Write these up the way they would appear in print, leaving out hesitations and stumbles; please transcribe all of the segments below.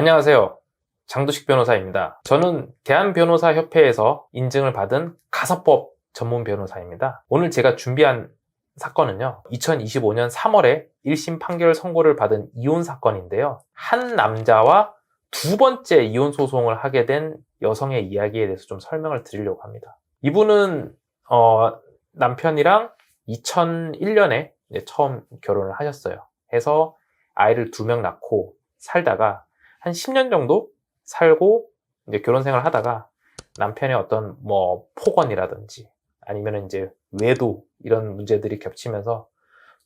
안녕하세요. 장두식 변호사입니다. 저는 대한변호사협회에서 인증을 받은 가사법 전문 변호사입니다. 오늘 제가 준비한 사건은요, 2025년 3월에 1심 판결 선고를 받은 이혼 사건인데요. 한 남자와 두 번째 이혼 소송을 하게 된 여성의 이야기에 대해서 좀 설명을 드리려고 합니다. 이분은 남편이랑 2001년에 처음 결혼을 하셨어요. 해서 아이를 2명 낳고 살다가 한 10년 정도 살고 이제 결혼 생활을 하다가 남편의 어떤 폭언이라든지 아니면 이제 외도 이런 문제들이 겹치면서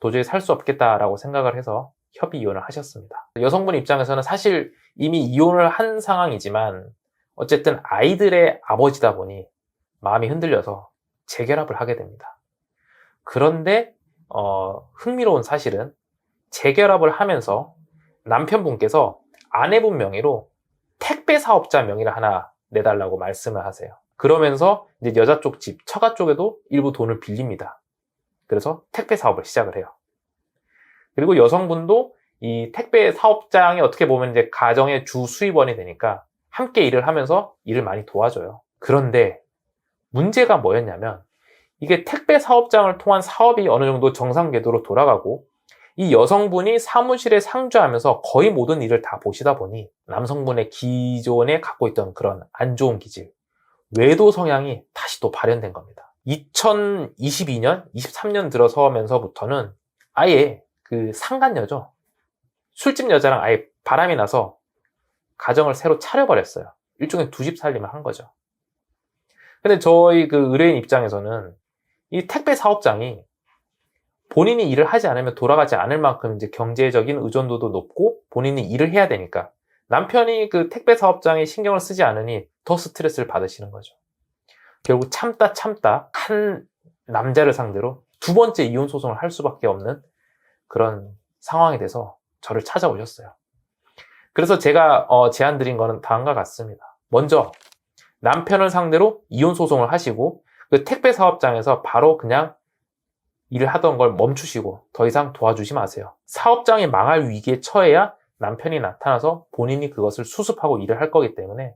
도저히 살 수 없겠다라고 생각을 해서 협의 이혼을 하셨습니다. 여성분 입장에서는 사실 이미 이혼을 한 상황이지만 어쨌든 아이들의 아버지다 보니 마음이 흔들려서 재결합을 하게 됩니다. 그런데 흥미로운 사실은 재결합을 하면서 남편분께서 아내분 명의로 택배 사업자 명의를 하나 내달라고 말씀을 하세요. 그러면서 이제 여자 쪽 집, 처가 쪽에도 일부 돈을 빌립니다. 그래서 택배 사업을 시작을 해요. 그리고 여성분도 이 택배 사업장이 어떻게 보면 이제 가정의 주 수입원이 되니까 함께 일을 하면서 일을 많이 도와줘요. 그런데 문제가 뭐였냐면 이게 택배 사업장을 통한 사업이 어느 정도 정상 궤도로 돌아가고 이 여성분이 사무실에 상주하면서 거의 모든 일을 다 보시다 보니 남성분의 기존에 갖고 있던 그런 안 좋은 기질, 외도 성향이 다시 또 발현된 겁니다. 2022년, 23년 들어서면서부터는 아예 그 상간녀죠. 술집 여자랑 아예 바람이 나서 가정을 새로 차려버렸어요. 일종의 두 집 살림을 한 거죠. 근데 저희 그 의뢰인 입장에서는 이 택배 사업장이 본인이 일을 하지 않으면 돌아가지 않을 만큼 이제 경제적인 의존도도 높고 본인이 일을 해야 되니까 남편이 그 택배 사업장에 신경을 쓰지 않으니 더 스트레스를 받으시는 거죠. 결국 참다 한 남자를 상대로 두 번째 이혼 소송을 할 수밖에 없는 그런 상황이 돼서 저를 찾아오셨어요. 그래서 제가 제안 드린 거는 다음과 같습니다. 먼저 남편을 상대로 이혼 소송을 하시고 그 택배 사업장에서 바로 그냥 일을 하던 걸 멈추시고 더 이상 도와주지 마세요. 사업장이 망할 위기에 처해야 남편이 나타나서 본인이 그것을 수습하고 일을 할 거기 때문에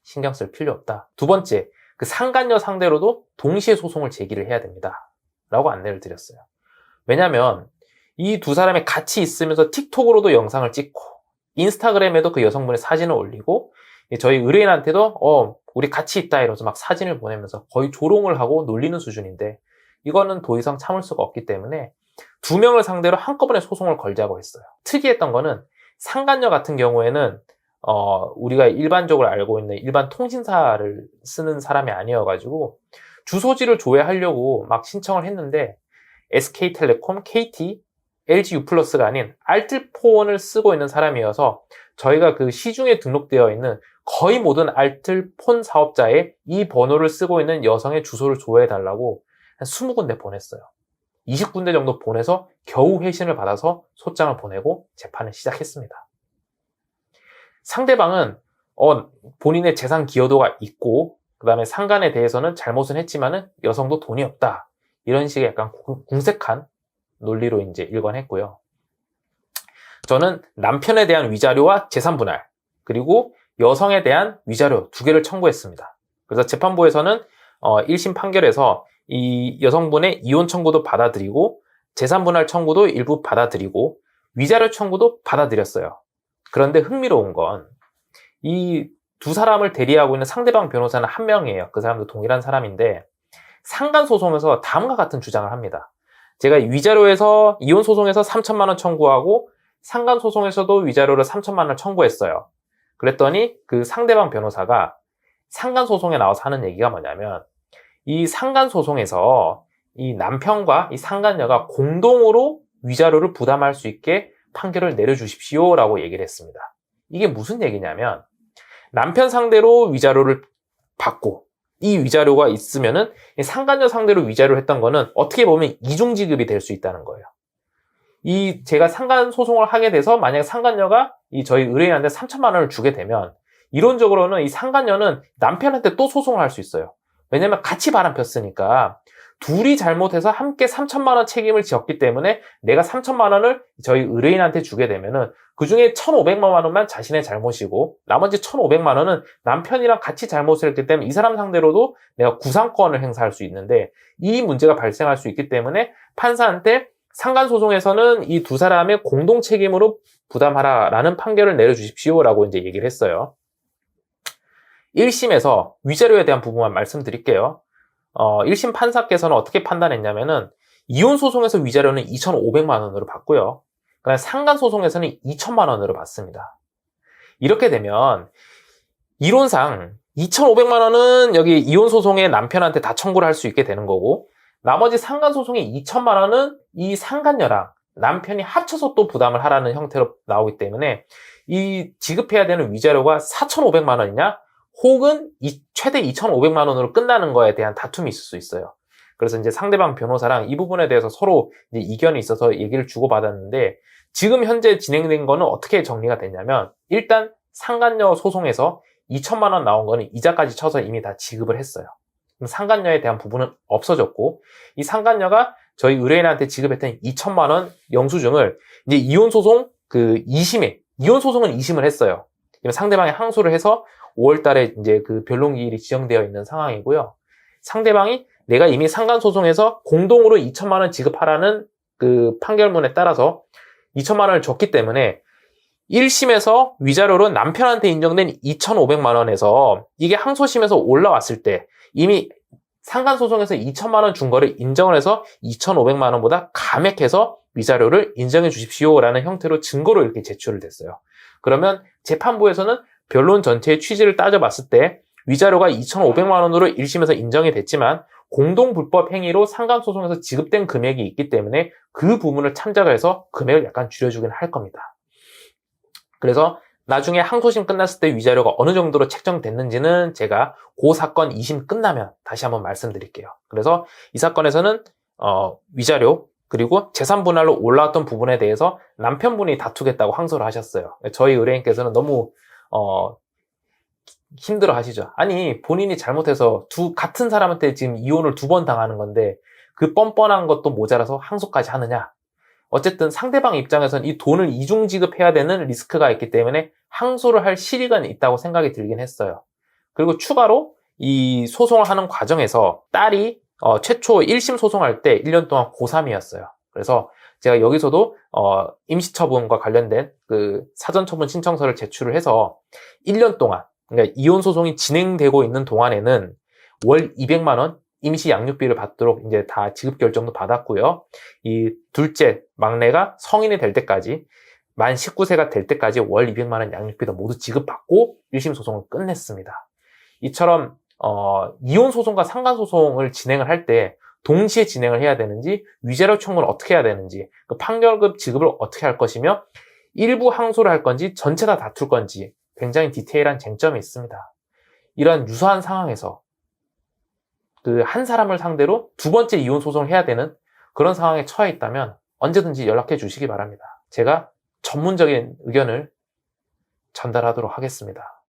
신경 쓸 필요 없다. 두 번째, 그 상간녀 상대로도 동시에 소송을 제기를 해야 됩니다. 라고 안내를 드렸어요. 왜냐면 이 두 사람이 같이 있으면서 틱톡으로도 영상을 찍고 인스타그램에도 그 여성분의 사진을 올리고 저희 의뢰인한테도 우리 같이 있다 이러면서 막 사진을 보내면서 거의 조롱을 하고 놀리는 수준인데 이거는 더 이상 참을 수가 없기 때문에 두 명을 상대로 한꺼번에 소송을 걸자고 했어요. 특이했던 거는 상간녀 같은 경우에는 우리가 일반적으로 알고 있는 일반 통신사를 쓰는 사람이 아니어가지고 주소지를 조회하려고 막 신청을 했는데 SK텔레콤, KT, LG U+가 아닌 알뜰폰을 쓰고 있는 사람이어서 저희가 그 시중에 등록되어 있는 거의 모든 알뜰폰 사업자에 이 번호를 쓰고 있는 여성의 주소를 조회해달라고 한 20군데 보냈어요. 20군데 정도 보내서 겨우 회신을 받아서 소장을 보내고 재판을 시작했습니다. 상대방은 본인의 재산 기여도가 있고 그 다음에 상간에 대해서는 잘못은 했지만은 여성도 돈이 없다. 이런 식의 약간 궁색한 논리로 이제 일관했고요. 저는 남편에 대한 위자료와 재산 분할 그리고 여성에 대한 위자료 2개를 청구했습니다. 그래서 재판부에서는 1심 판결에서 이 여성분의 이혼 청구도 받아들이고 재산 분할 청구도 일부 받아들이고 위자료 청구도 받아들였어요. 그런데 흥미로운 건 이 두 사람을 대리하고 있는 상대방 변호사는 한 명이에요. 그 사람도 동일한 사람인데 상간 소송에서 다음과 같은 주장을 합니다. 제가 위자료에서 이혼 소송에서 3천만 원 청구하고 상간 소송에서도 위자료를 3천만 원 청구했어요. 그랬더니 그 상대방 변호사가 상간 소송에 나와서 하는 얘기가 뭐냐면 이 상간 소송에서 이 남편과 이 상간녀가 공동으로 위자료를 부담할 수 있게 판결을 내려주십시오 라고 얘기를 했습니다. 이게 무슨 얘기냐면 남편 상대로 위자료를 받고 이 위자료가 있으면은 상간녀 상대로 위자료를 했던 거는 어떻게 보면 이중지급이 될 수 있다는 거예요. 제가 상간 소송을 하게 돼서 만약에 상간녀가 저희 의뢰인한테 3천만 원을 주게 되면 이론적으로는 이 상간녀는 남편한테 또 소송을 할 수 있어요. 왜냐면 같이 바람 폈으니까 둘이 잘못해서 함께 3천만 원 책임을 지었기 때문에 내가 3천만 원을 저희 의뢰인한테 주게 되면은 그 중에 1,500만 원만 자신의 잘못이고 나머지 1,500만 원은 남편이랑 같이 잘못을 했기 때문에 이 사람 상대로도 내가 구상권을 행사할 수 있는데 이 문제가 발생할 수 있기 때문에 판사한테 상간소송에서는 이 두 사람의 공동 책임으로 부담하라라는 판결을 내려주십시오라고 이제 얘기를 했어요. 1심에서 위자료에 대한 부분만 말씀드릴게요. 1심 판사께서는 어떻게 판단했냐면은 이혼 소송에서 위자료는 2,500만 원으로 받고요. 그다음에 상간 소송에서는 2천만 원으로 받습니다. 이렇게 되면 이론상 2,500만 원은 여기 이혼 소송의 남편한테 다 청구를 할 수 있게 되는 거고 나머지 상간 소송의 2천만 원은 이 상간녀랑 남편이 합쳐서 또 부담을 하라는 형태로 나오기 때문에 이 지급해야 되는 위자료가 4,500만 원이냐 혹은 최대 2,500만 원으로 끝나는 거에 대한 다툼이 있을 수 있어요. 그래서 이제 상대방 변호사랑 이 부분에 대해서 서로 이제 이견이 있어서 얘기를 주고받았는데 지금 현재 진행된 거는 어떻게 정리가 됐냐면 일단 상간녀 소송에서 2천만 원 나온 거는 이자까지 쳐서 이미 다 지급을 했어요. 그럼 상간녀에 대한 부분은 없어졌고 이 상간녀가 저희 의뢰인한테 지급했던 2천만 원 영수증을 이제 이혼 소송 그 2심에 이혼 소송은 2심을 했어요. 상대방이 항소를 해서 5월 달에 이제 그 변론기일이 지정되어 있는 상황이고요. 상대방이 내가 이미 상간소송에서 공동으로 2천만 원 지급하라는 그 판결문에 따라서 2천만 원을 줬기 때문에 1심에서 위자료로 남편한테 인정된 2,500만 원에서 이게 항소심에서 올라왔을 때 이미 상간소송에서 2천만 원 준 거를 인정을 해서 2,500만 원보다 감액해서 위자료를 인정해 주십시오라는 형태로 증거로 이렇게 제출을 됐어요. 그러면 재판부에서는 변론 전체의 취지를 따져봤을 때 위자료가 2,500만 원으로 1심에서 인정이 됐지만 공동불법 행위로 상간소송에서 지급된 금액이 있기 때문에 그 부분을 참작을 해서 금액을 약간 줄여주긴 할 겁니다. 그래서 나중에 항소심 끝났을 때 위자료가 어느 정도로 책정됐는지는 제가 그 사건 2심 끝나면 다시 한번 말씀드릴게요. 그래서 이 사건에서는 위자료 그리고 재산 분할로 올라왔던 부분에 대해서 남편분이 다투겠다고 항소를 하셨어요. 저희 의뢰인께서는 너무 힘들어 하시죠. 아니 본인이 잘못해서 같은 사람한테 지금 이혼을 2번 당하는 건데 그 뻔뻔한 것도 모자라서 항소까지 하느냐. 어쨌든 상대방 입장에서는 이 돈을 이중 지급해야 되는 리스크가 있기 때문에 항소를 할 실의가 있다고 생각이 들긴 했어요. 그리고 추가로 이 소송을 하는 과정에서 딸이 최초 1심 소송할 때 1년 동안 고3이었어요. 그래서 제가 여기서도 임시처분과 관련된 그 사전처분 신청서를 제출을 해서 1년 동안 그러니까 이혼 소송이 진행되고 있는 동안에는 월 200만 원 임시 양육비를 받도록 이제 다 지급 결정도 받았고요. 이 둘째 막내가 성인이 될 때까지 만 19세가 될 때까지 월 200만 원 양육비도 모두 지급받고 1심 소송을 끝냈습니다. 이처럼 이혼 소송과 상간 소송을 진행을 할 때 동시에 진행을 해야 되는지 위자료 청구를 어떻게 해야 되는지 그 판결금 지급을 어떻게 할 것이며 일부 항소를 할 건지 전체 다 다툴 건지 굉장히 디테일한 쟁점이 있습니다. 이런 유사한 상황에서 그 한 사람을 상대로 두 번째 이혼 소송을 해야 되는 그런 상황에 처해 있다면 언제든지 연락해 주시기 바랍니다. 제가 전문적인 의견을 전달하도록 하겠습니다.